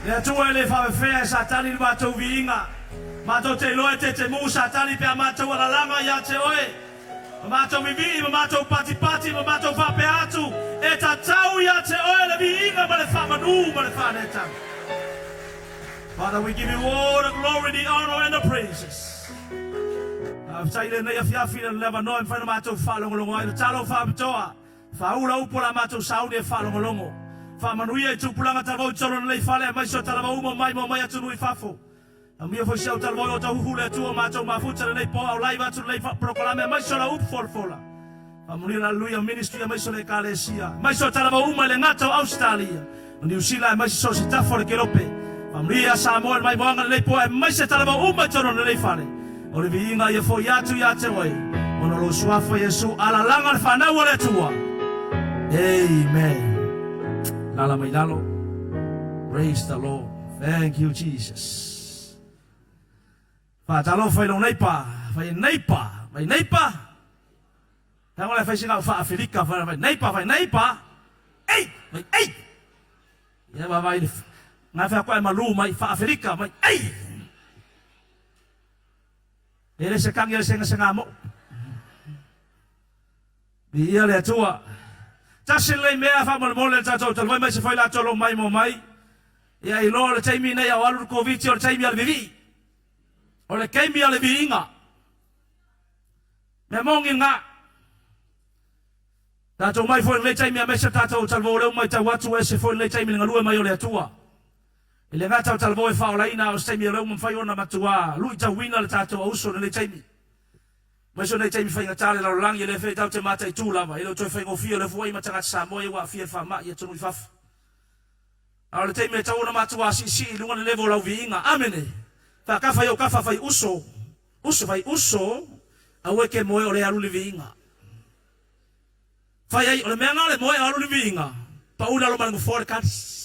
Le tua le fa fe satani ma to vinga. Ma to te loe te mu satani pe ma to la langa ya te oe. Ma to vivi ma to pati ma to fa pe atu. E ta tau ya te oe le vinga ma le fa manu ma le fa neta. Father, we give you all the glory, the honor, and the praises. I've taken the Yafi and never know if I'm not to follow along. The Talo Fabtoa, Faula Upula Mato Saudi, follow along. Famanuia to Pulanga Children, Lay Fale, my Sotalama, my Maya to Fafo. And we have a shelter loyal to Hula to Mato Mafuta, and they pour our life to lay proclaim, my Sola Up for Fola. Famulina Luya Ministry, my Sole Calesia, my Sotalama, Lenato, Australia, and you see like my Sosita for the Kerope. Famlia Samuel mai bonga le poe mai se talaba uma tono le fale. O le vinga ye fo yatu yate wai. Ono lo swafa Yesu ala langa fana wala tua. Amen. Lala mai lalo. Praise the Lord. Thank you Jesus. Pa talo fai lo neipa, fai neipa. Tamo le fai singa fa Afrika fai neipa. Ei. Ya ba vai nga fa kwa malu mai fa Afrika mai ai ele se kangel senga mo bi ele tua tasile me fa mo le tato tal mai se foi la tolo mai mo mai ya i lo le taimi na ya walu covid o le taimi al vivi o le kaimi al viinga me mongi nga tato mai foi le taimi a me se tato tal vo mai ta watu se foi le taimi nga mai o le tua. Ile ngata o talvo e faolaina o taimi leo mfai ona matua lui ta wina le tato uso le taimi mai so le taimi fai ngatale la langi le fe tau te mata i tu lava ile to fai ngofia le foi matanga sa mo e wa fia fa ma ia tonu faf a le taimi tau ona matua si lunga le level au vinga amene fa ka fai uso fai uso a weke mo o le alu le vinga fai ai o le menga le mo e alu le vinga pa una lo mango forecast.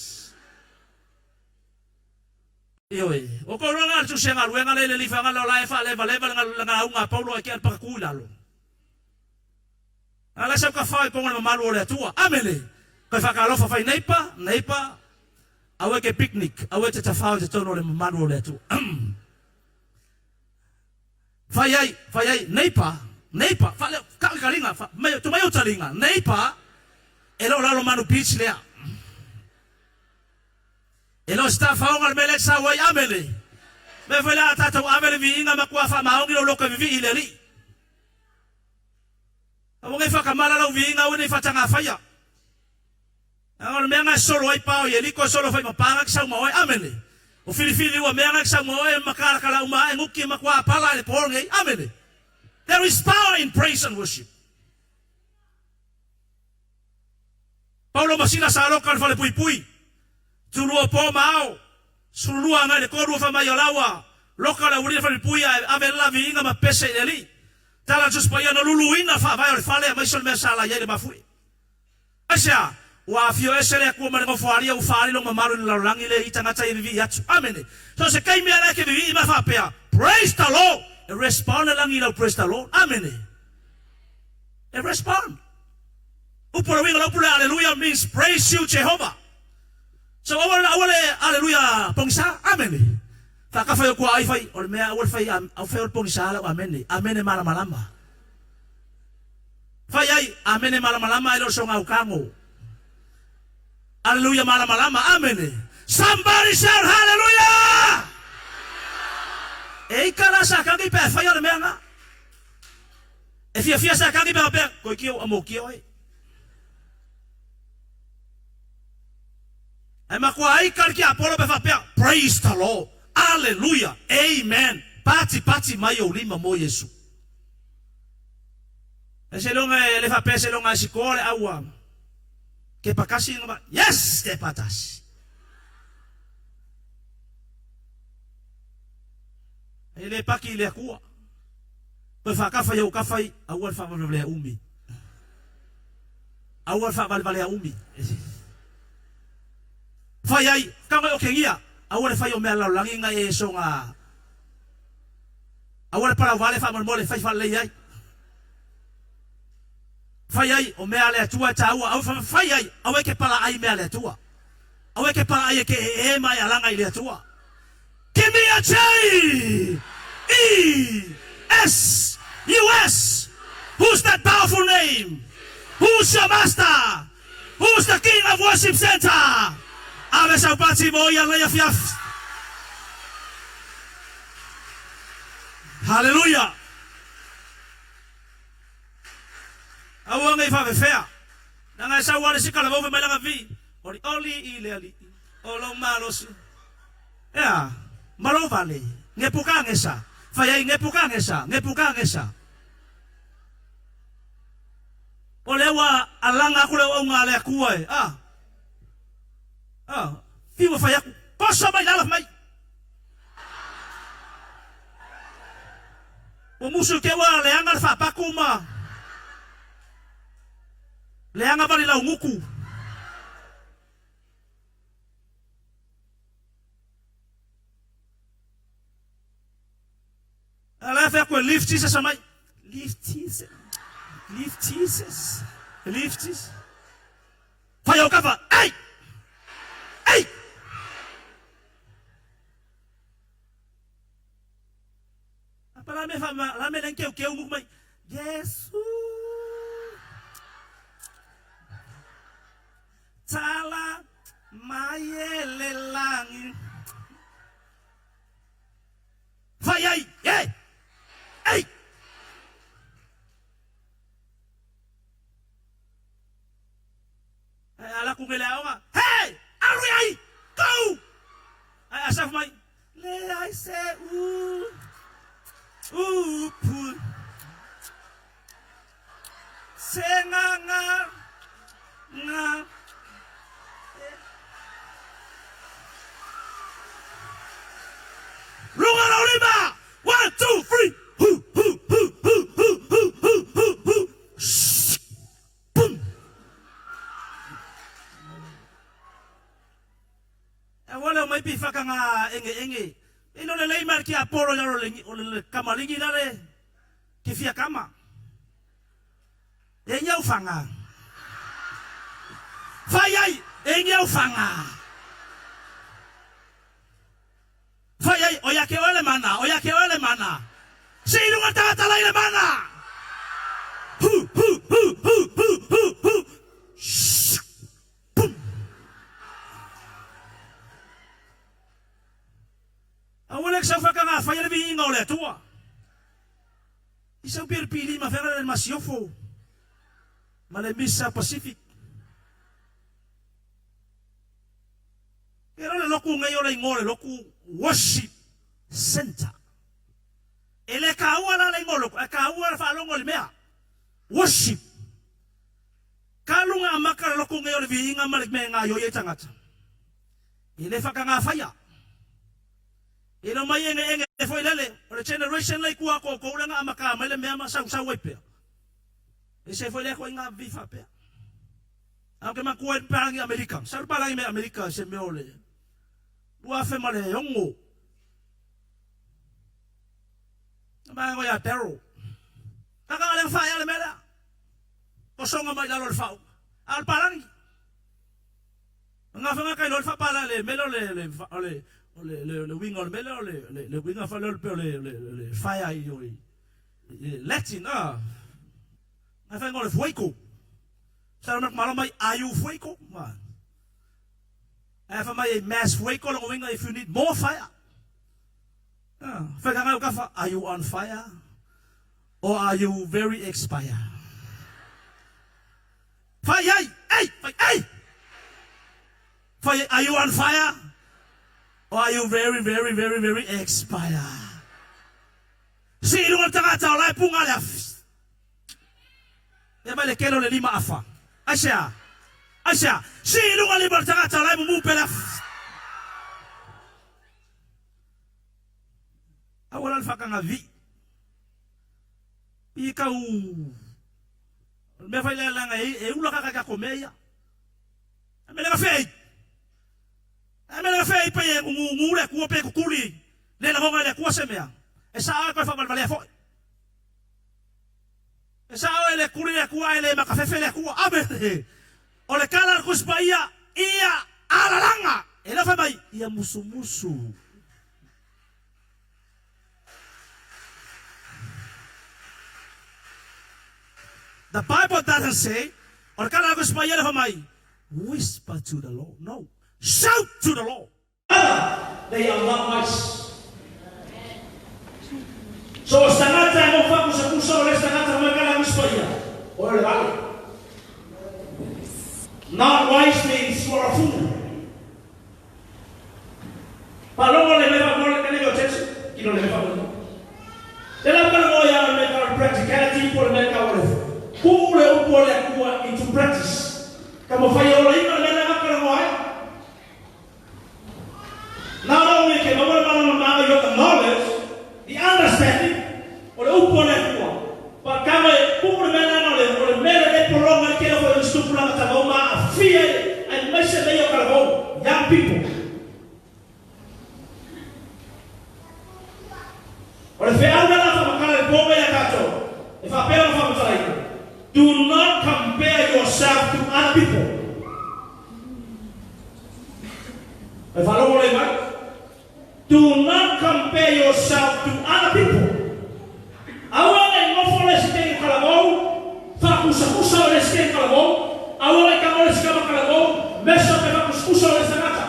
Ioi, o ko nga tu senga luenga le li fanga la fa le nga unga paulo ke pa kula lo. Ala sa ka fa ko nga malu le tua. Amele. Ka fa ka lo fa neipa. Awe ke picnic, awe te fa te tono le malu le tua. Fai neipa, fa le ka linga fa me tu mai o talinga. Neipa. Elo la lo manu beach le. E lo sta faonga le mele sa wai amele. Me foi la tata amele vi inga makua fa maongi lo loka vi ile ri. Amo ngai fa kamala lo vi inga uni fa tanga faya. Angol menga solo ai pao ye liko solo fai mapanga sa mo amele. O filifili wa menga sa mo e makala kala uma nguki makua pala le pornge amele. There is power in praise and worship. Paulo masina sa lokal fa le pui. Tulua po mau, sulua nga le koru fa mai olawa, loka la uri fa puia ave la vinga ma pese eli. Tala just pa yana luluina fa vai fale mai sol me sala yele mafui. Asia, wa fio esele ku ma ngo faria u fari lo mamaru la langi le itanga tai vi yatu. Amen. So se kai me ala ke vi ma fa pea. Praise the Lord. And respond langi lo praise the Lord. Amen. And respond. Upura winga lo pula hallelujah means praise you Jehovah. So awale haleluya pongsa amen. Ta ka fa ko ai fai or me awal fai au fa pongsa la amen. Amen mala malama. Fai ai amen mala malama ilo so ngau kango. Haleluya mala malama amen. Somebody shout hallelujah. Ei kala sa ka ki pe fai o me nga. E fia sa ka ki pe ko ki o mo ki oi. Praise the Lord. Hallelujah. Amen. Pati mai o lima mo Yesu. Ese longa le fa pese longa sikole awa. Ke pakasi ngaba. Yes, ke patas. Ele paki le kuwa. Pe fa ka fa yo ka fai awa fa le umi. Awa fa vale umi. Fai ai, kanga o kengia, awale fai o mea lau langi nga e so nga. Awale para vale fa mole fai fa le ai. Fai ai o mea le atua ta ua, au fai ai, awe ke pala ai mea le atua. Aweke pa ayeke ema ya langa ile tua. Give me a J. E. S. U. S. Who's that powerful name? Who's your master? Who's the king of worship center? Ave sa pati mo yang layaf yaf. Hallelujah. Awang ay fa fair. Nanga sa wala si kala mo may lang vi. Oli ile ali. Olong malos. Ya, malo vale. Ngepukang esa. Faya ngepukang esa. Olewa alanga kule wa ngale kuai. Fiwa faya kosa mai lalaf mai. Umusu kewa leanga fa pakuma. Leanga bali la nguku. Ala fa ko lift Jesus mai. Lift Jesus. Fire cover. Hey. Para me fama, la me den que o muk mai. Jesus. Tala mayele langi. Fire. Hey. Ala kung kailangan hey! Ari! Go! Ay asaf may le I say pul senga nga Lunga na lima 1, 2, 3 Wala may pifa ka nga enge. Ino na lay marki aporo na le kamalingi na le. Kifia kama. Enya ufanga. Fayay, enya ufanga. Fayay, oyake ole mana. Sino nga tatalay le mana? Hu. Awalek sa faka nga faya nabi ingaw le tua. Isang pirpili mafera del Masiofo. Malembis sa Pacific. Pero le loku ngayon le ngole loku worship center. Ele kawa la ngolo, kawa fa longo le mea. Worship. Kalunga makar loku ngayon vi inga malik me nga yo yetangata. Ele faka nga faya. Ino mai enge foi lele, o generation lai kua ko nga amaka mele me ama sa wepe. Ese foi le ko nga vifa pe. Aunque ma ko parangi Amerika, sa parangi me Amerika se me ole. Dua fe male yongo. Ba ngo ya tero. Kaka le fa ya le mela. Ko songa mai dalor fa. Al parangi. Nga fa nga kai lor fa pala le melo le wing on mele le wing of le fire yo Latin I think on fuego sa nak malo may ayu fuego man I have my mass fuego long wing if you need more fire are you on fire or are you very expired fire fire are you on fire or are you very expired? Sino ang tanga-tao lai pungalaf? Yaba le kelo le lima afa. Asya. Sino ang lima tanga-tao lai mumupelaf? Awalan fa ka nga vi. Ikaw. Me fa ile lang ula ka kakomeya. Me nga fei. Amela fei pa ye ngule ku pe ku kuli le la bonga le ku semea esa ko fa balbalea fo esa ele kuli le ku ele makafefe le ku abe ole kala ku spaia ia alalanga ela fa mai ia musu. The Bible doesn't say, or kana ko spaya ela fa mai, whisper to the Lord. No, shout to the Lord. They are not wise. So stangata mo fa kusa ole stangata mo kana ko spaya. Ole vale. Not wise means you are a fool. Paloma le meva mole kene yo text, kilo le meva mole. Tela kana mo ya le meka practicality por meka ole. Kule upole kuwa into practice. Kama fanya ole ina le na kana mo ai. Not only can we learn the knowledge, the understanding, or the upole kuwa. But kama kule mena knowledge, or mele le polonga kile ko stupula kama fear and message they are young people. Or if do not compare yourself to other people. If I don't want do not compare yourself to other people. Awala no fole sike kalabo, fa kusa ole sike kalabo, awala ka ole sike kalabo, mesa pe kusa ole sanata.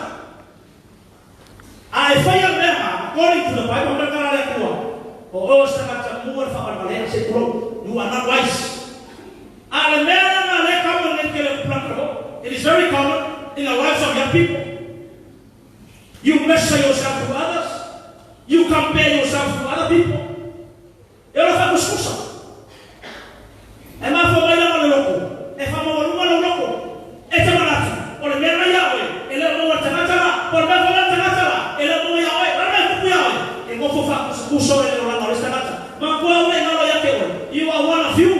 I fire them according to the Bible. Oh, sanata more fa balbalea se pro. You are not wise. It is very common in the lives of young people. You measure yourself to others. You compare yourself to other people. Eu não faço discussão. É mais formal não louco. É famoso não louco. É tamanho. Olha mesmo aí, ele é uma tamanho. Por mais formal tamanho. Ele é uma aí. Olha mesmo aí. Eu vou fazer discussão ele não vai estar tamanho. Mas qual é não é que you are one of you.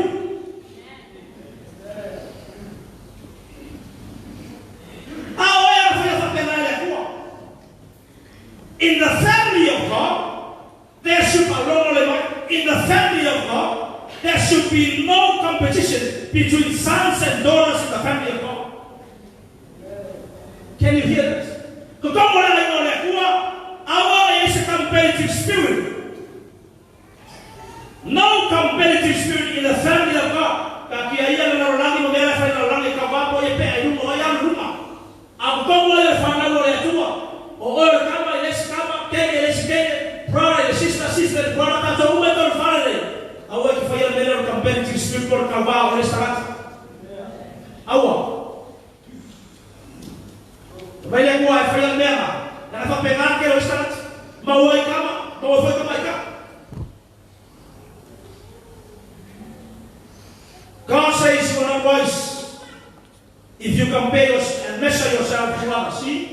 In the family of God, there should be no competition between sons and daughters in the family of God. Can you hear this? Because our is a competitive spirit. No competitive spirit in the family of God. Sister, brother, that's a woman or family. I want to find a better competitive spirit for Kawa restaurant. Awa. Vaya kuwa fanya mema. Na nafa pegar que restaurant. Mawai kama, mawai kama ika. God says you are not wise if you compare and measure yourself to others. See?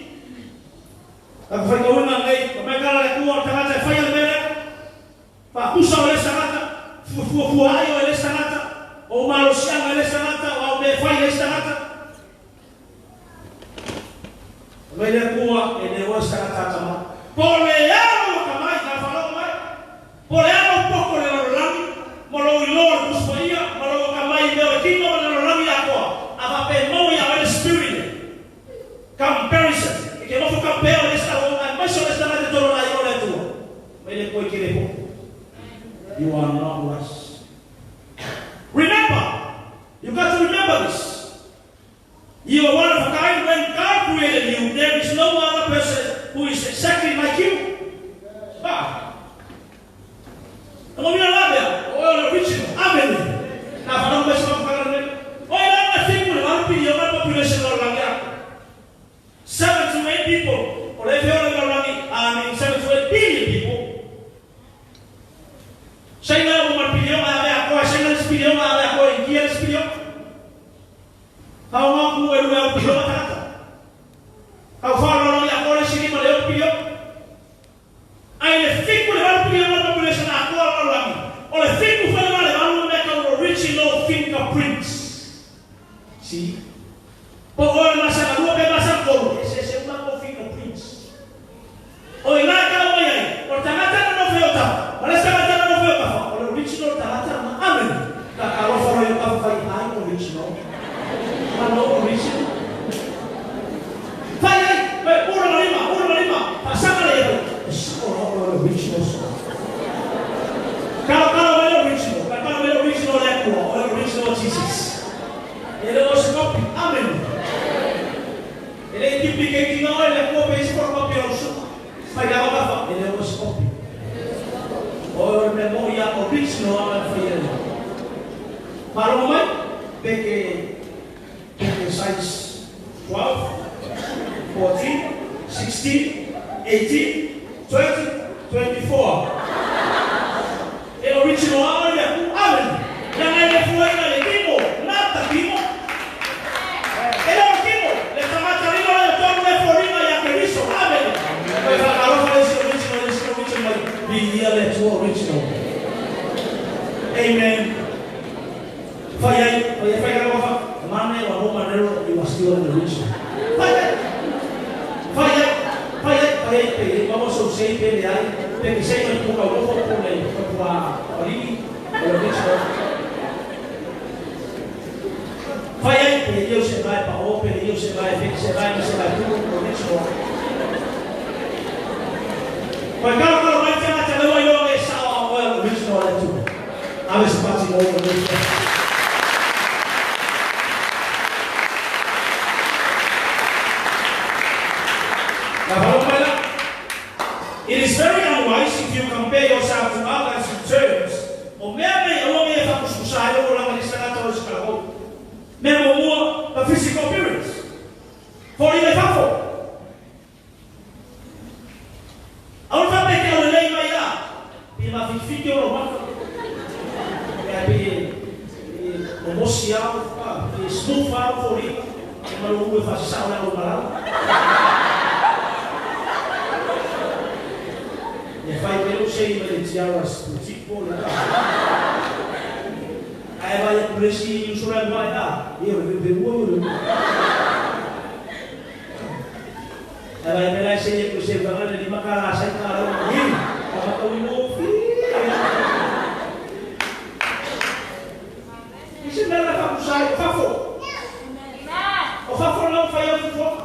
Ako fanya una ngai, kumekala kuwa tangata fanya mema. Pakusa ole sanata, fuayo ole sanata, o malosianga ole sanata, o befai ole sanata. Vele kuwa ene ole sanata tama. Poleano kamai na falo mai. Poleano poko le lorami, molo ilor kuspoia, molo kamai leo kino le lorami yako. Apape moya ole spirit. Comparison. Ike no compare ole sanata, mas ole sanata tolo na yole tu. Vele kuwa kirepo. You are not wise. Remember, you got to remember this. You are one of a kind. When God created you, there is no other person who is exactly like you. Ah. I'm going to love you. Oh, original. Amen. Now, if I don't mess up, I think we want to be your population of Langia. 7 to 8 people. Or if you're 7 to 8 billion people. China umar pilio ada aku, China pilio ada aku, India pilio. Kau mau aku pilio macam kau faham orang yang aku sini malah pilio. Aile fiku levar pilio mana population aku orang lagi. Oleh fiku faham levar mereka original fingerprints. See? Pokoknya masa kedua kebasan kau, ese uma fingerprints. Oh ini kalau mau ya, pertama no feo tak, malah sekarang no feo tak. Original talaga na amin. Kakaro sa royal kafay ay original. Ano original? Para umay, peke size 12, 14, 16, 18, 20, 24. El original area. Amen. Yang ay lefuay na lekimo, nata kimo. El kimo, le tamata rino le tomo le forina ya keriso. Amen. Pues la calofa es original. Be here to original. Amen. Faya kafa. Mane wa no manero you are still in the original. Vamos a usar pele aí, porque se não pouca o novo problema, para ali, para o original. Vai aí, pele você vai para o pele você vai tudo o original. Mas kalau vai ter até lá eu é só o original é tudo. A ver se passa o original. It is very unwise if you compare yourself to others in terms of the physical appearance. For even powerful. Ahora sabe que o lei vai lá. E uma fique o romano. É emocional, esnufar por aí. Mas não vou fazer sal lá no mar. E vai ter o cheio de tiaras do tipo lá. Aí vai por esse o senhor vai dar. Eu vou Aí vai pegar esse que você vai dar de macarrão, sai cara, ele, vai com o novo. Isso não é para usar o fafo. O fafo não faz o foco.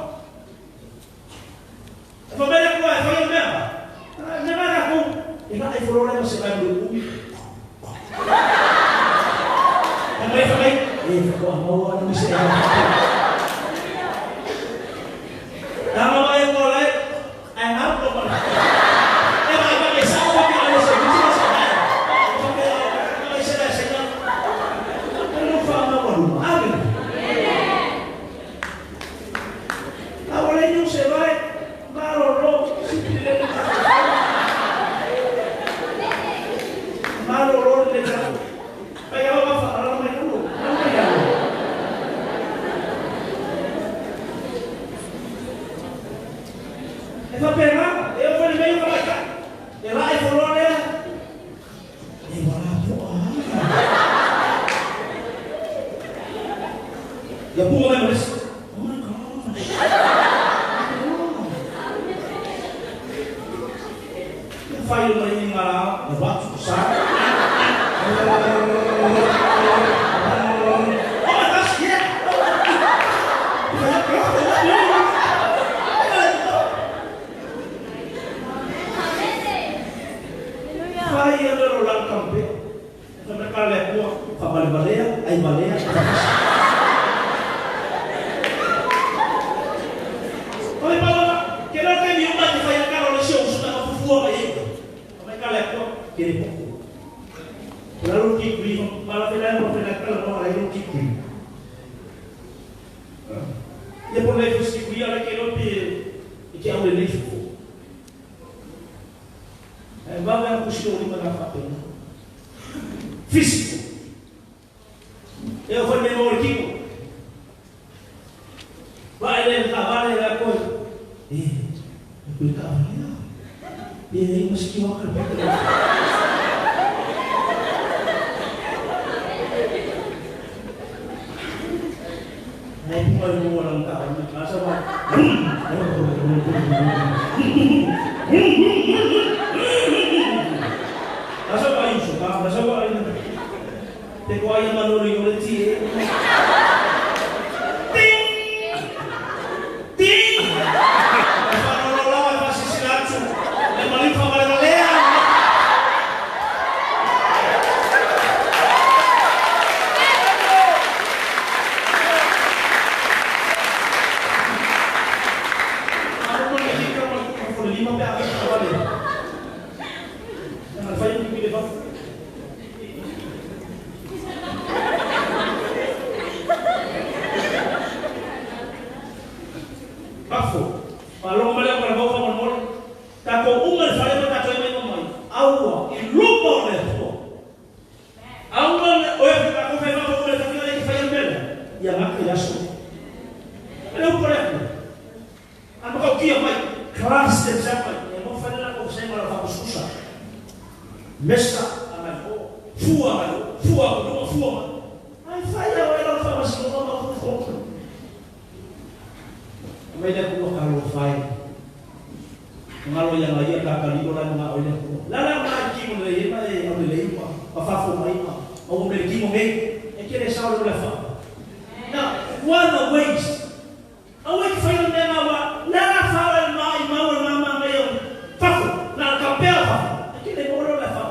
A família que vai fazer mesmo. Não vai com. E vai problema você vai do também, ficou a mão no céu. Não vai embora, é rápido para. É mais para pensar o que vai ser, não vai ser assim não. Eu não falo não, mano. Agora não se vai, malorou, simplesmente. Malorou de trabalho. Pega uma fala, não vai vai pegar, eu vou meio para cá. E lá e falou, né? E e a boa lembra isso? Oh my God. Eu falei para ele lá, eu bato o saco. Baleia, aí baleia. Olha para que não tem nenhuma que vai a cara no chão, só na fufua aí. Como é que ela é pô? Que ele pouco. Para o que vive, para virar uma pena cara não aí o que vive. E por aí você que ela que não tem que é um elefante. É vai a puxar o lima na papel. Físico. Eu vou me morar aqui. Vai levar a coisa. Eu ficava ali. E aí, mas que óculos aí, eu vou morar no carro. Mas eu vou. Mas eu vou isso, tá? Mas eu vou ainda. Pegou aí uma norinha, eu tirei. Tim! Eu falo, não, vai assistir isso. É uma linfa amarela. Aku mau pergi ke Purwodadi, lima pihak trabalho. Jangan saya pergi lepas. le fare ma to me mai aua il lupo le to aua o e ka ko fa ma ko le fa le fa bene ya ma que ya so ele o correto ando ko kia mai class de example e mo fa la ko se ma la fa kusa mesta ana ko fua ai fai ela fa mas no ma ko mai da ko ka lo fai ngalo yang lagi ka ka libo la ma ole ko la ma ki mo le ma e ole le pa fa fo mai ma o mo le ki mo me e que le sa le fa na one the waste away fai no na wa la fa el mai ma o na ma me fa na ka pe fa e que le mo le fa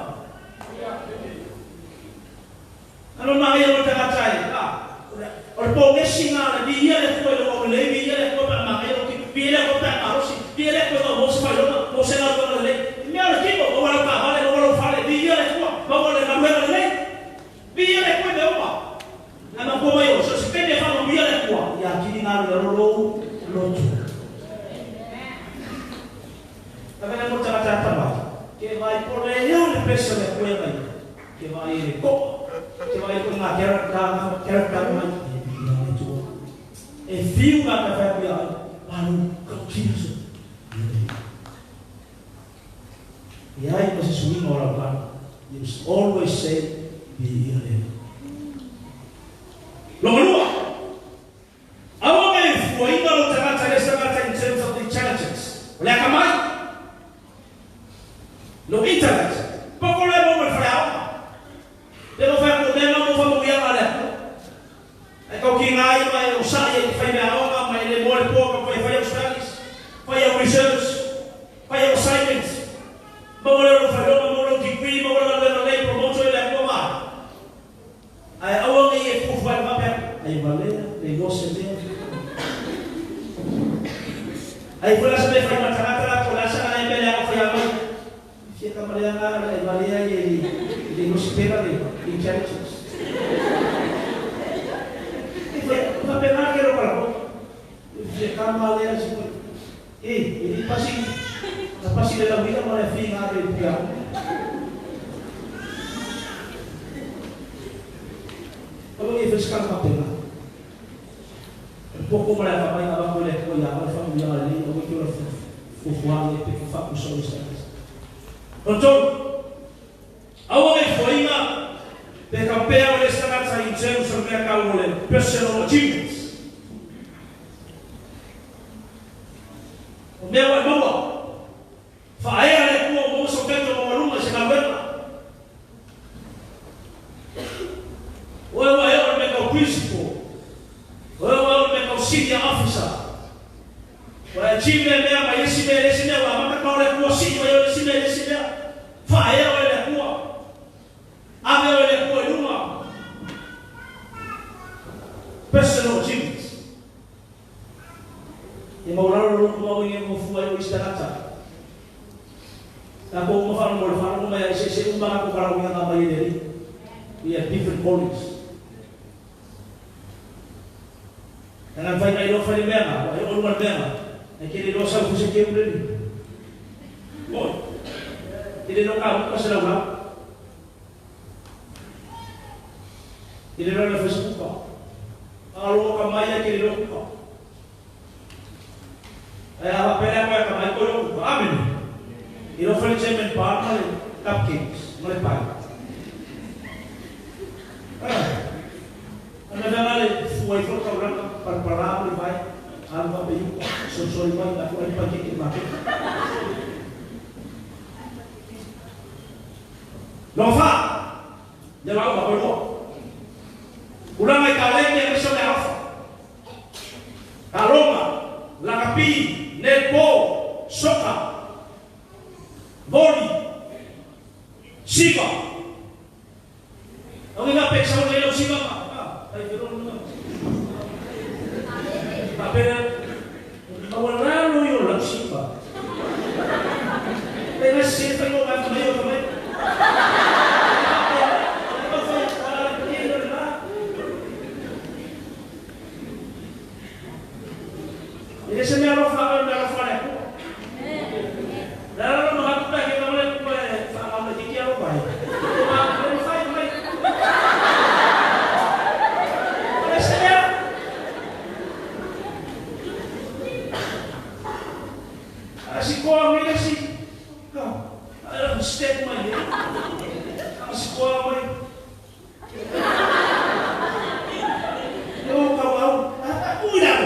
ano ma ye mo ta chai o po me singa na di ye le ko lo le di ye le ko ma ma ye ki pi le ko ta ma rosi pi le ko mo se fa lo mo se na lo le me ala ki mo wala pa vale mo lo fa le di ye le ko mo le na le di ye le ko de o ana ko mai o so se pe fa mo di ye le ko ya ki na lo tu aveva mo ta ta pa che vai por le yo le peso le ko mai che vai le ko che vai con una character mai e feel that the family continues. The eye was swing all around. He was always say, be here. Lomolua. I want to for you know in terms of the challenges. Like a man. No internet. Popular moment for now. They don't have to know from the other. Kau kinai mai usai fai me aonga mai le mole pouco fai studies fai research fai assignments mole lo fai mole ki pi mole lo le promote le koma ai aonga e fu fai ma pe ai vale le gosse de ai pula se fai ma tara pula sa ai me le fai mai si kamare nga ai vale ai le gosse pera de intelligence una pena que lo para se calma de así y pasi de la vida no le fin a respirar como que fez calma pena un poco más la familia abajo le fue la familia la ley o que lo fue jugar de que fa con solo estas entonces ahora foi uma de campeão ele está na saída sobre a calma personal achievements o meu irmão faz ele como o seu peito como aluno se calma o eu me com principal o eu me com senior officer o achievement é mais esse merece né a mata com ele com senior eu esse merece né faz ele com abre ele com uma personal achievements e mauraro mau ingin memfuai istirahat. Aku mau falar mau ya sesi aku kalau yang nama ini we have different callings. Dengan faida itu faida mana? Faida luar mana? Akhirnya dosa bisa kembali. Boy, tidak nak kamu pasal apa? Tidak ada Facebook. Kalau kamu ayah kiri lokal. Apa pernah kau kamai kau lokal? Amin. Ilo fue cemen para cupcakes, no le paga. Ana dana foi fotografa para vai alva bem só vai da foi para que mate. Nova. Ya va a volver. Ulang ay kaleng yang bisa alfa. Aroma, lakapi, nepo, soka. Boli, Siva. Ang nga peksa mo nila Siva ka. Ay, pero ano. Pero, wala mo yun lang Siva. Pero Siva yung mga kamayo. Ini semua orang faham. Lalu sekolah ini sih. Kau, ada step mana? Sekolah mana? Kau udah.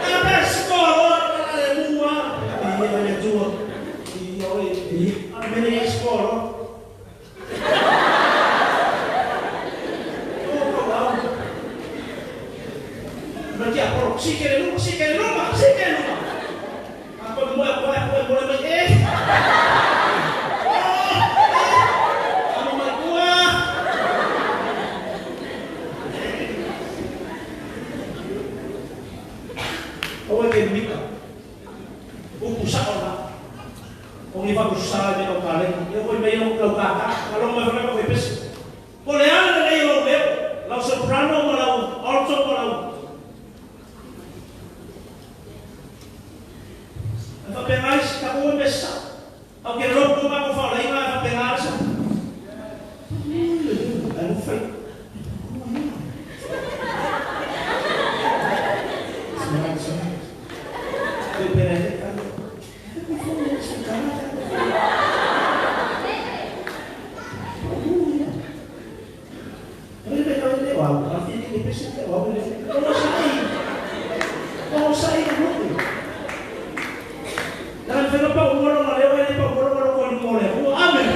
Ada sekolah ada dua. Iya ada dua. Iya, ada sekolah. Si quiere rumah. Apa boleh kamu mau gua. Kau yang minta. Usaha orang. Kau ni usaha ni kau kalian. Dia kau bayar kau kakak. Kalau mau berapa kau bebas. Boleh ada lagi orang dia. Lau soprano malau, alto malau. Pengalis kamu besar. Oke, rob rumah kau fala ini apa pengalis? Anu fai. Semangat. Beberapa kali. Wow, nanti ini bisa wow. Kalau saya dan kenapa orang Melayu ini orang kau Melayu? Amin.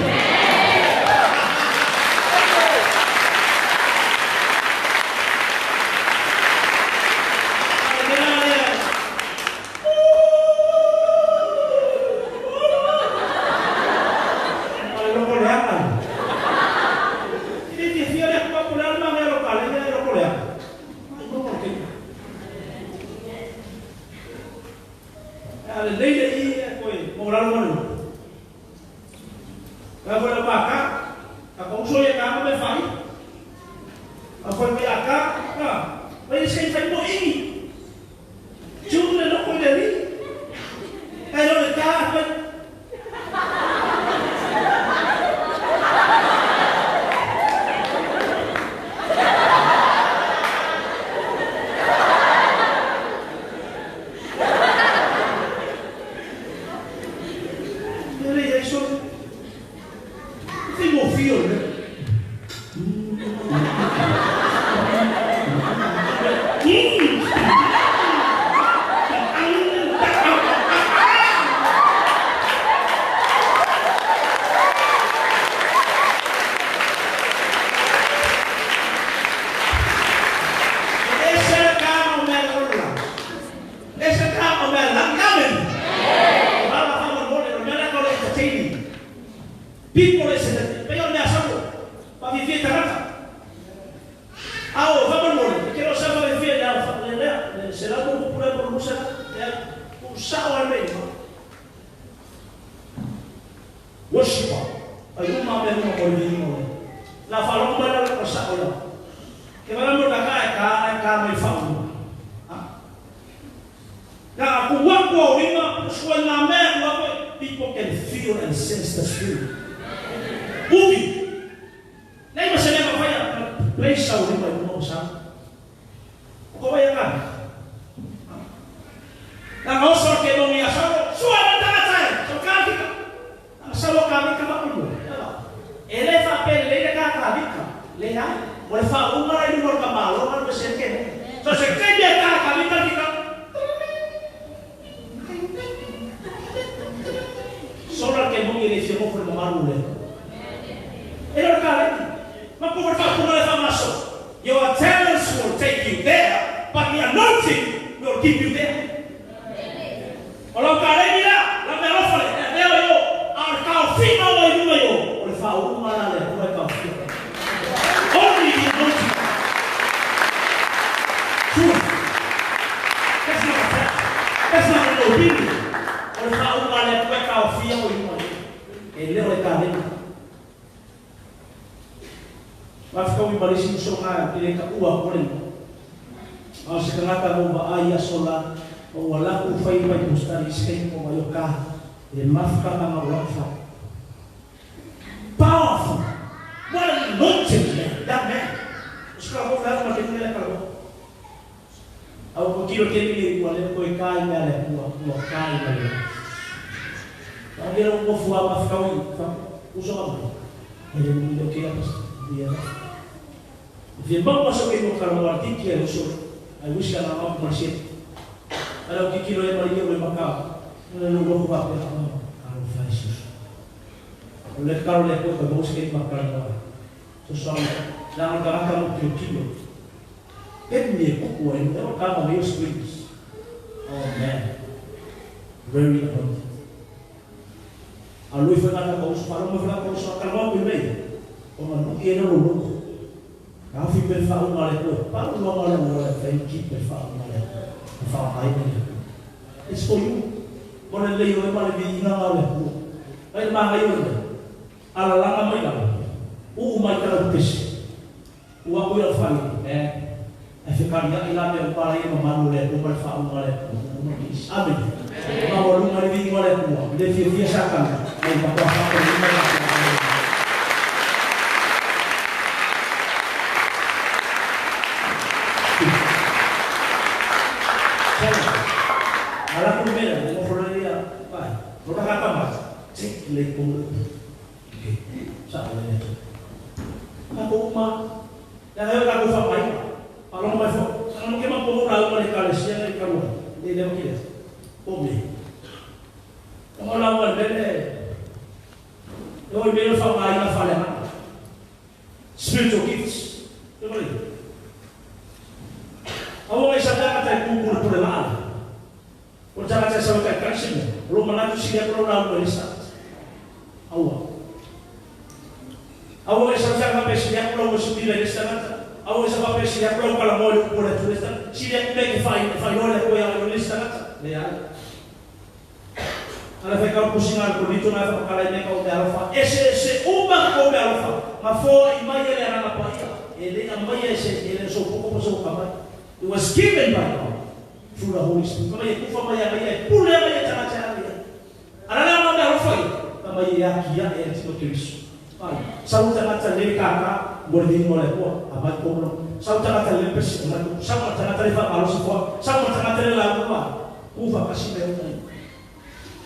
Your talents will take you there, but the anointing will keep you there. Kalau kalian bilang, lalu apa? Dia yo, kau fina lo itu yo, oleh fau mana le, oleh kau fina. Only the anointing. True. That's not an opinion. Oleh fau mana le, oleh kau fina lo itu. Ele oleh kalian. Mas kau ibalisi musonga ile ka uwa kole. Mas kenapa mo ba aya sola o wala ku fai pa mustari sei mo mayoka e mafka na mawafa. Powerful. What an anointing that man. Uska mo la ma tinile ka lo. Au kilo kemi wale ko kai ngale ko kai ngale. Agora o fua ma fica uso ma. Ele não quer dia. Vi bom passo que no carro artigo é uso. Aí busca na mão por ser. Era o que kilo é maria o macau. Não vou falar para não. Carro faz isso. O le carro le ko ko busca que macau agora. So na ngara ka mo kilo. Ele kuku wa ndio kama hiyo springs. Oh man. Very important. Alui foi na pausa para uma vela pausa calma por meio. Como não quer no lucro. A fi per fa uma lepo. Para uma hora uma tem que per fa uma lepo. Fa aí mesmo. It's for you. Quando ele vai para vir na lepo. Aí mais aí olha. Ala lá mai lá. O mai cara do peixe. O apoio ao família, né? A ficar lá meu pai e mamãe mulher do pai fala mulher. Amém. Mau lu mari vi mulher ku. Dia dia sakan. Ai bapa apa ni mulher. Ala ku mera, mo fororia, pai. Roda kata mas. Cek le pun. Okey. Sa le. Aku ma. Dan ayo aku famai. Kalau mau masuk, kalau mungkin mampu orang mereka Malaysia dari kamu, dia mungkin, boleh. Kalau lawan benda, kalau benda famai nak falah, spiritual gifts, boleh. Awak bisa kata kubur pudelan, kalau jangan saya sebutkan kasih, belum menantu siapa kalau lawan Malaysia, awak bisa kata siapa kalau musuh dia di sana. Awak bisa pakai siap kalau mau boleh tuliskan siap baik file oleh yang tuliskan ya. Kalau mereka pusingan itu nak kalau mereka udah alfa, ese ubah kau udah alfa, mafo imaya yang apa ya? Ini amaya ini so pokok so kamar. It was given by God through the Holy Spirit. Kama yekufa maya pula maya cara dia. Ada nama dah alfa, kama ya kia Kristo. Saud jangan terjadi kakak boleh dimulai kuat abad komuno. Saud jangan terjadi bersih, sama jangan terjadi malu semua, sama jangan terjadi lalu apa? Kasih mereka.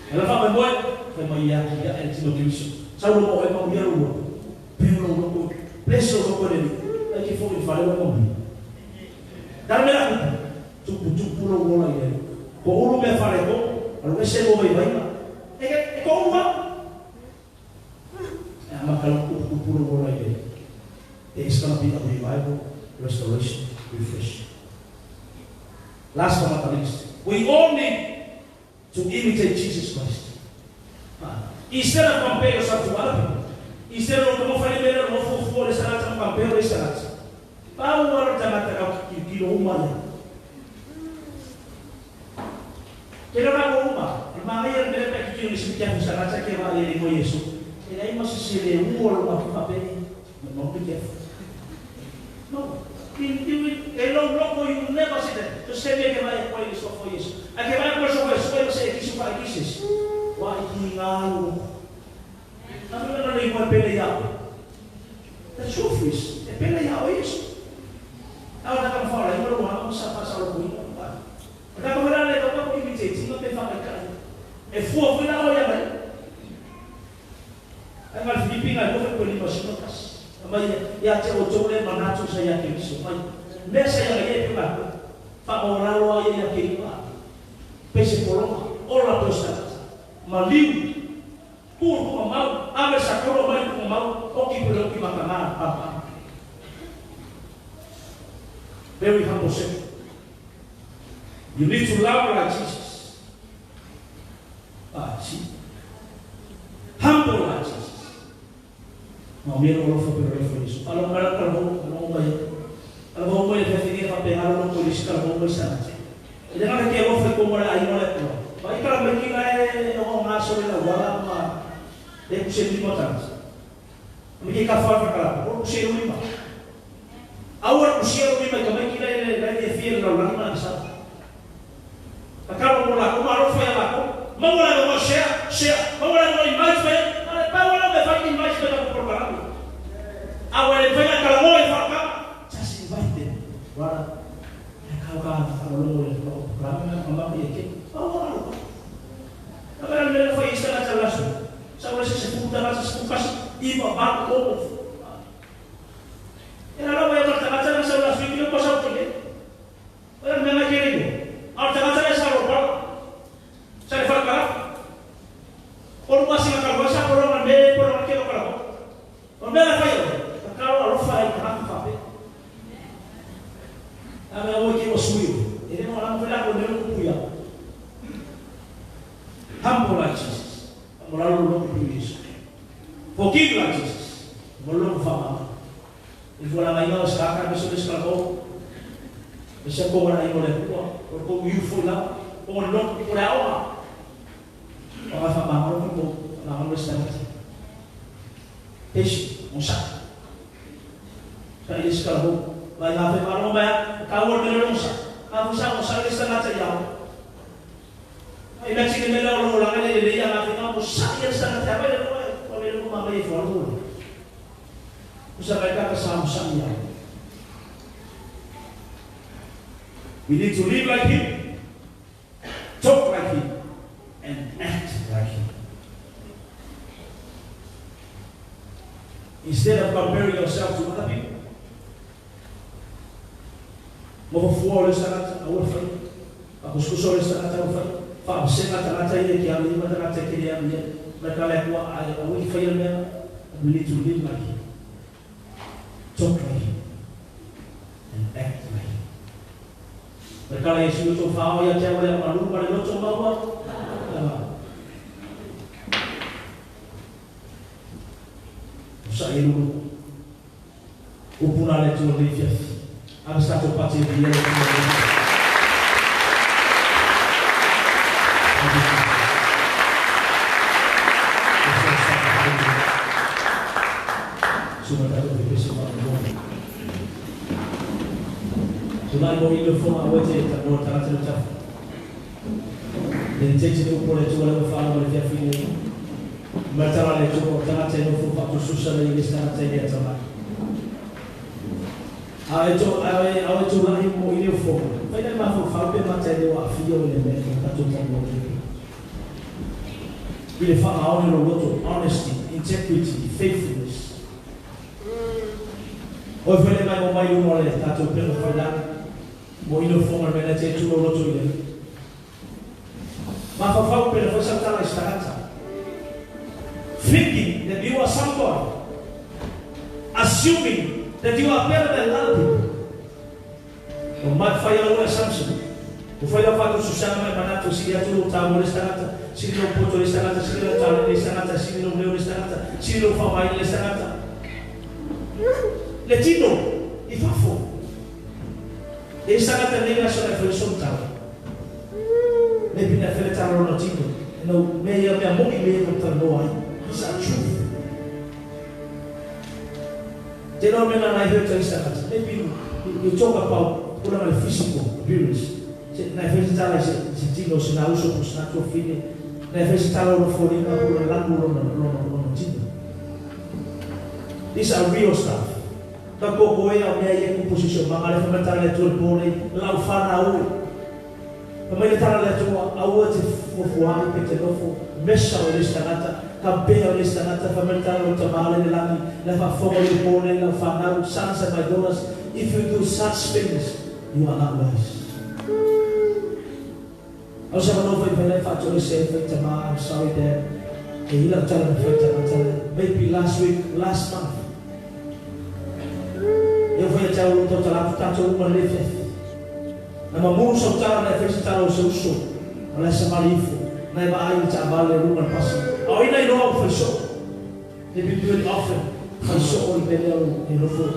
Kalau apa membuat kemaya dia entino Kristo. Saud mau emang dia lu, pero lu, preso lu kau ni. Lagi fokus pada lu kau. Dan mereka cukup lu mulai ni. Kau ulu mereka tu, kalau kesel lu baik. Kau apa? Maka puro mulai ini. It's going to be a revival, restoration, refresh. Last but not least, we all need to imitate Jesus Christ. Instead of compare yourself to other people, instead of como fale better, no for restaurant, compare restaurants. Baru orang jangan terkau kilo umar. Kira nak umar, makanya mereka kilo di sekitar restaurant saya kira ada lima Yesus. E aí mas se ele uma papel não be careful. No, ele não foi never said that. Você vê que vai com isso foi isso. Aqui vai com isso foi você que isso vai isso. Vai tingalo. Não nem vai pelear. The truth is, é pelear isso. Agora tá fora, aí não vamos passar o ruim. Tá com ela é para o imitate, não tem faca cara. É fogo na olha, Angal Filipina ko ko ni masukas. Amay ya che o chole manacho sa ya Kristo. May mesa ya ye pa. Pa oralo ya Kristo. Pese koloma, ora tosta. Maliu. Pur ko mau, ame sa ko mai ko mau, o ki ko ki makana papa. Very humble self. You need to love like Jesus. Humble like Jesus. Mau meron orang fakir orang Yesus. Kalau mau bayar fikir apa yang orang tulis kalau mau bayar. Jangan kita orang fakir orang ayu orang tu. Baik kalau mereka orang masuk dalam wala ma, dia kusen lima tahun. Mereka kafir kalau orang kusen lima. Awal kusen lima kalau mereka dia fikir dalam lima besar. Kalau mula kumaro faya lako, mula mau share, mula mau invite. Bawala me fai imagem da propaganda. Agora ele vem aquela mãe e fala, just invite them. Agora, é calma, iba back home. Era lo que trataba de hacer las vídeos pasadas por ahí. Pero me la quiero. Ahora trataba de hacer algo. Se le falta. Por una sin la cabeza, por una media, por una quiero para vos. Por media fallo. Acabo a lo fai, carajo, papi. A ver, hoy quiero subir. Y de nuevo, la con el cuidado. Humble like Jesus. Moral lo que privilégio. Forgive like Jesus. Moral lo fama. E foi lá na escada, a pessoa escravou. Você como na imo lepo, ou como you foi lá, ou não por alma. Ou vai falar mal com na mão está. Peixe, saco. Sai escravou. Vai lá ver mal vai, cawor de lonsa. A você está na tela. Ila sige nila ulo lang nila yang natin ang musaya sa natapay na naman pamilya ko mamaya forward. Usa mereka kasama sa niya. We need to live like him, talk like him, and act like him. Instead of comparing yourself to other people, mafufuwa sa natin awal fay, akuskuso sa natin awal fay. Pak sena tengah ini kiam ini tengah cekir yang dia mereka lekwa ayat awal filmnya beli tulis lagi, talk lagi, and act lagi. Mereka lagi sudah coba yang cewek yang malu pada lo coba buat, saya dulu upunan itu lebih harus satu pasti dia. Sudah mau hidup forma awet tak mau tangan tercap. Dan cek itu boleh cuba lepas falar boleh dia fini. Macam mana cuba tangan cek itu forma tu susah lagi sekarang cek dia sama. Awet cuba lagi mau hidup forma. Pada masa falar macam dia wafio ni mereka tak cuba mau hidup. Bila falar orang itu honesty, integrity, faithfulness. Hoy fue mai mo mai uno le stato per fare mo ino forma bene c'è tu lo tu ma fa per fare saltare la stanza thinking that you are somebody, assuming that you are better than other people. O mai fai una assumption o fai la fatto su sana mai manato si dia tu tavolo stanza si lo poto stanza si lo tavolo stanza si lo leo stanza si lo fa mai stanza Latino, ifafo. E sana tanena sono felisontao. Ne bina feletaro latino. No meia me amo e meia contra noi. It's a truth. They don't mean I heard you say that. Maybe you talk about pura physical appearance. Na feletaro se tino se na uso por snato fine. Na feletaro no fori na pura langulo no tino. These are real stuff. Tako koe au mea ia komposisio manga le whamatara le tua pōrei lau whana aue. Pamai le tara le tua aua te fuafuani pe te nofo mesa o le stanata, ka bea o le stanata, whamatara o tamale le langi, le whafonga le pōrei lau whana au, sons and my daughters, if you do such things, you are not wise. Au sa manofa I pele whato le se whai tamā, I'm sorry Dad, e hila tala me whai tamā, maybe last week, last month, eu fui até o doutor lá para o uma lefe. Na mamãe só estava na frente estava o seu show. Ela se malifo. Na vai o trabalho é uma passa. Ao ir na inoa foi show. Ele pediu ele offer. Foi show ele pediu ele não foi.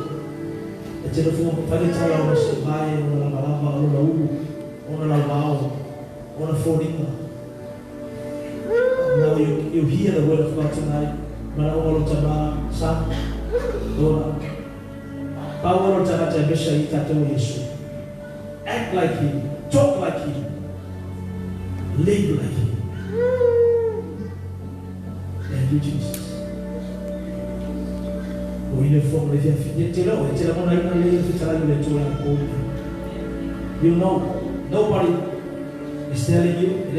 E telefone para ele trabalhar o seu pai ou na malava ou na ou na lavao ou na forinha. Now you hear the word of God tonight. Mana orang cakap sang, dora. Power jangan jaga syaitan tu Yesus. Act like him, talk like him, live like him. Thank you Jesus. Oh il est fort les filles. Tu l'as mon ami les filles travaillent les tours en cours. You know, nobody is telling you.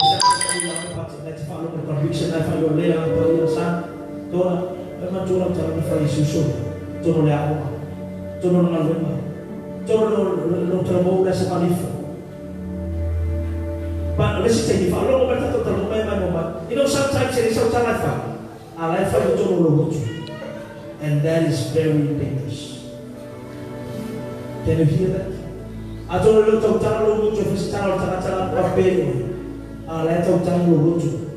Let's follow the conviction. I follow later. Follow son. Dora. matua cara na fai susu tono le ako tono na lema tono lo tramo la sa palifa pa le si te fa lo ba ta to mai ma you know sometimes it is so time I like for you tono lo and that is very dangerous. Can you hear that? I told you to tell you to start to pay. I let you tell you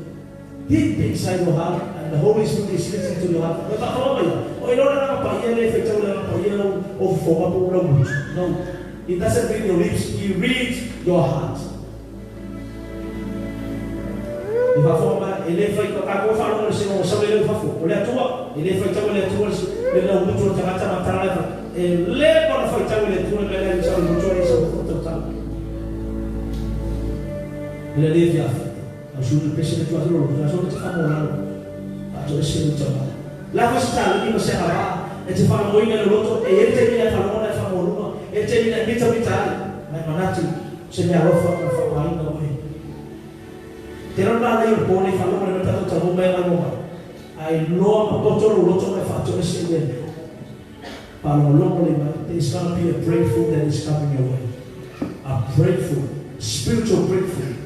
deep inside your heart, and the Holy Spirit is listening to your heart. But oh, you don't have a no, it doesn't read your lips, it reads your heart. If I form ele foi a coisa não se não sabe ele foi o le tua ele foi tão ele tua ele não muito já está matando ele quando foi tão ele tua ele já não muito ele só total ele devia ajuda o peixe de tua rua já só te fala lá a tua se não chama lá você está ali você vai e te fala muito no outro e ele termina falando na fala ele termina muito mas manati se me arrofa na fala ainda hoje. Tero na lei o pone falou para metade do trabalho mais longo. Aí não a botou o outro vai fazer esse dia. Para o longo there's going to be a breakthrough that is coming your way. A breakthrough, spiritual breakthrough,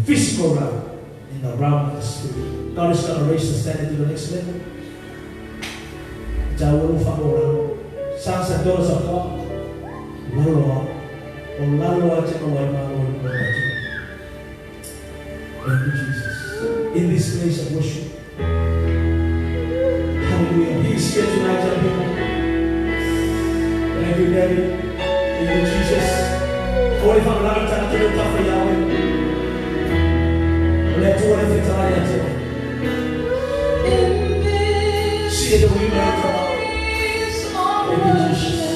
physical realm, in the realm of the spirit. God is going to raise the standard to the next level. Jauh favor, sang sedor sapa, lalu aja kawai malu malu. Thank you, Jesus. In this place of worship. Hallelujah. He is here tonight, young people. Thank you, Daddy. Thank you, Jesus. Oh, if I'm not going to do it for Yahweh. Let you want to tell you. See the way you are. Thank you, Jesus.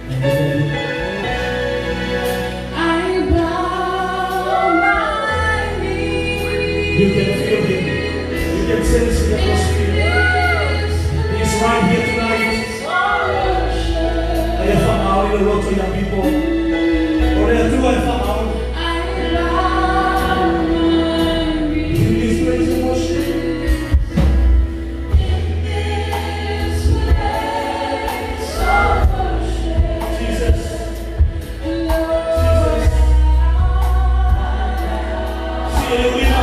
Thank you, Daddy. You can feel him. You can sense the atmosphere. He's right here tonight. Kaya famao yung loto yung people. Kaya tuwa yung famao. In this place of worship. Jesus. Hallelujah.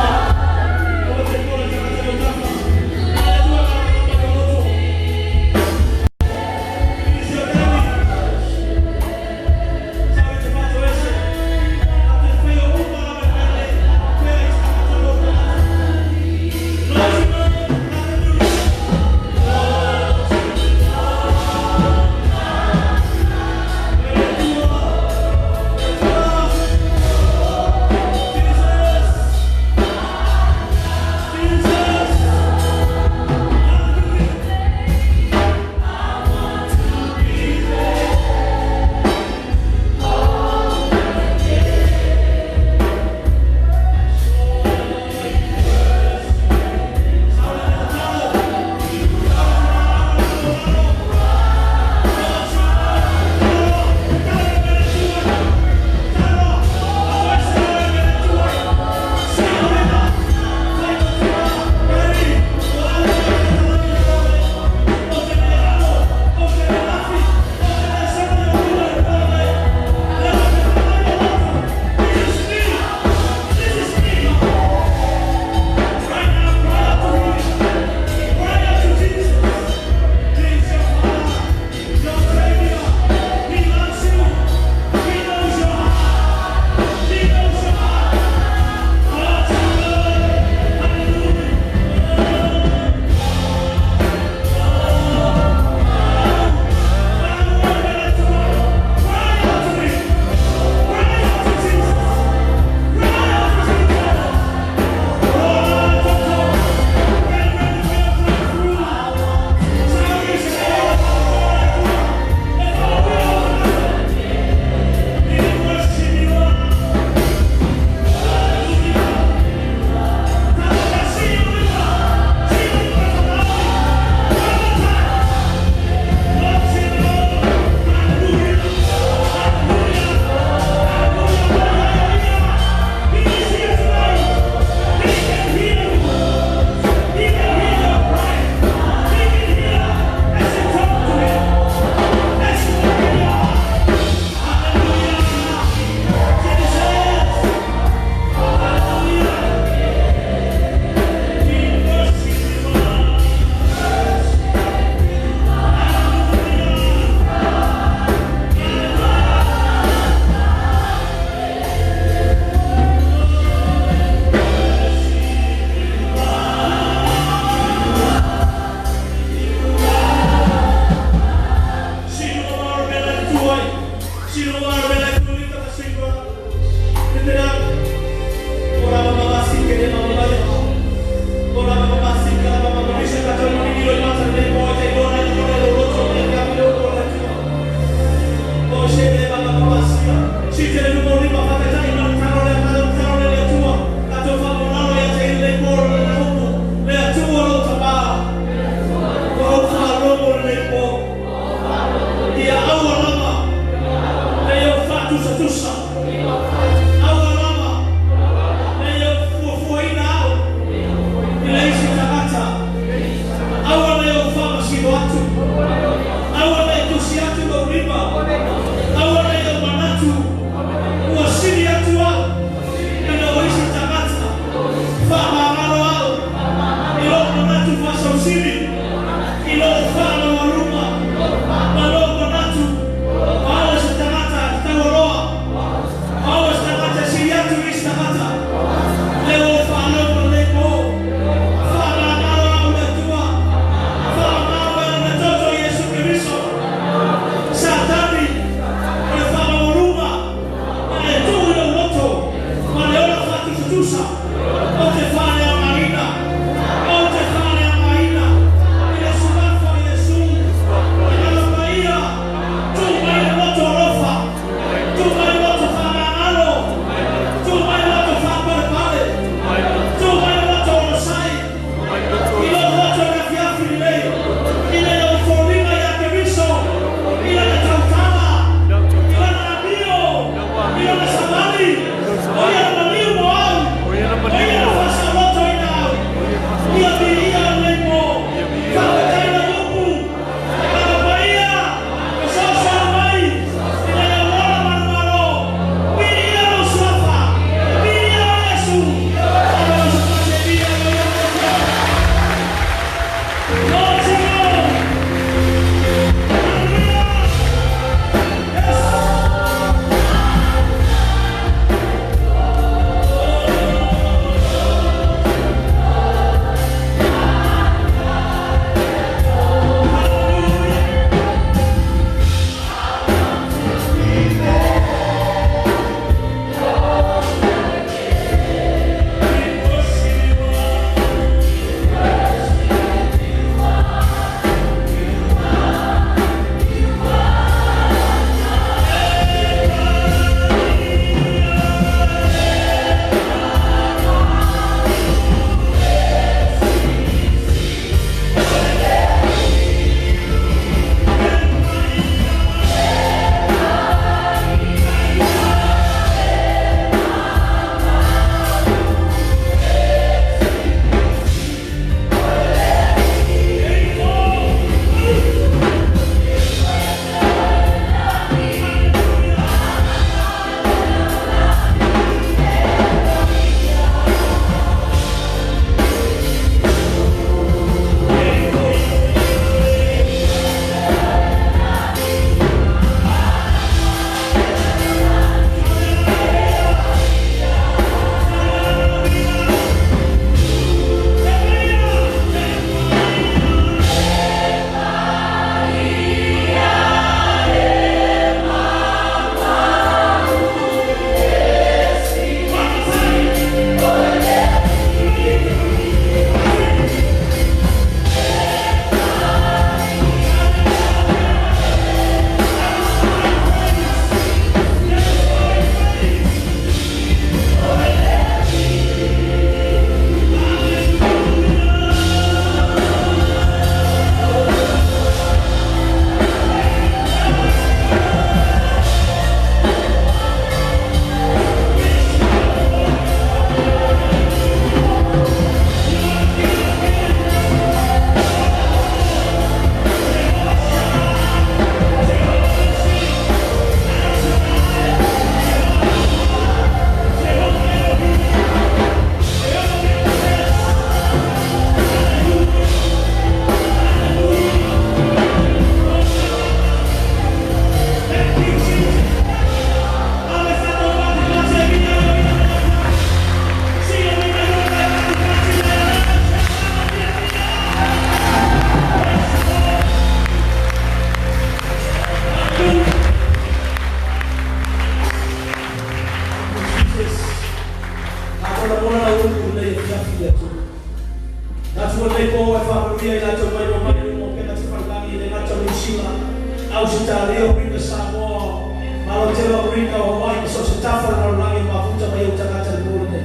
Australia ringa Samoa Malotelo ringa Hawaii so se tafa na rangi mafuta mai utangata ngone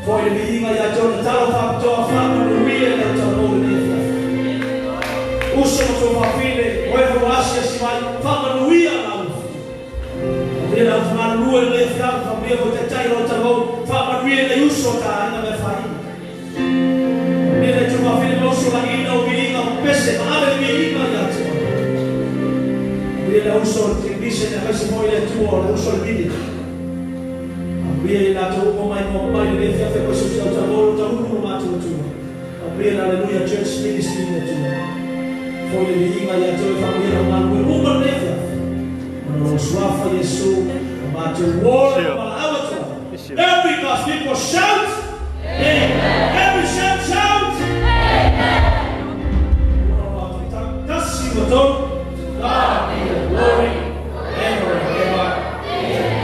foi biinga ya John talo fa to fa nuia na talo ni uso to mafile wewe wasia simai fa nuia na bila fa nuia le fa familia wote tairo talo fa nuia na uso ka ina mefai bila to mafile uso la ina biinga pese ave biinga ya la uso dice na basi moja tu la uso bidii ambia la tu mai le fiafe kwa sio taboro taburu matu tu ambia haleluya church ministry tu foi le inga ya tu familia na mungu le fiafe na swafa Yesu matu wala awatu every gospel people shout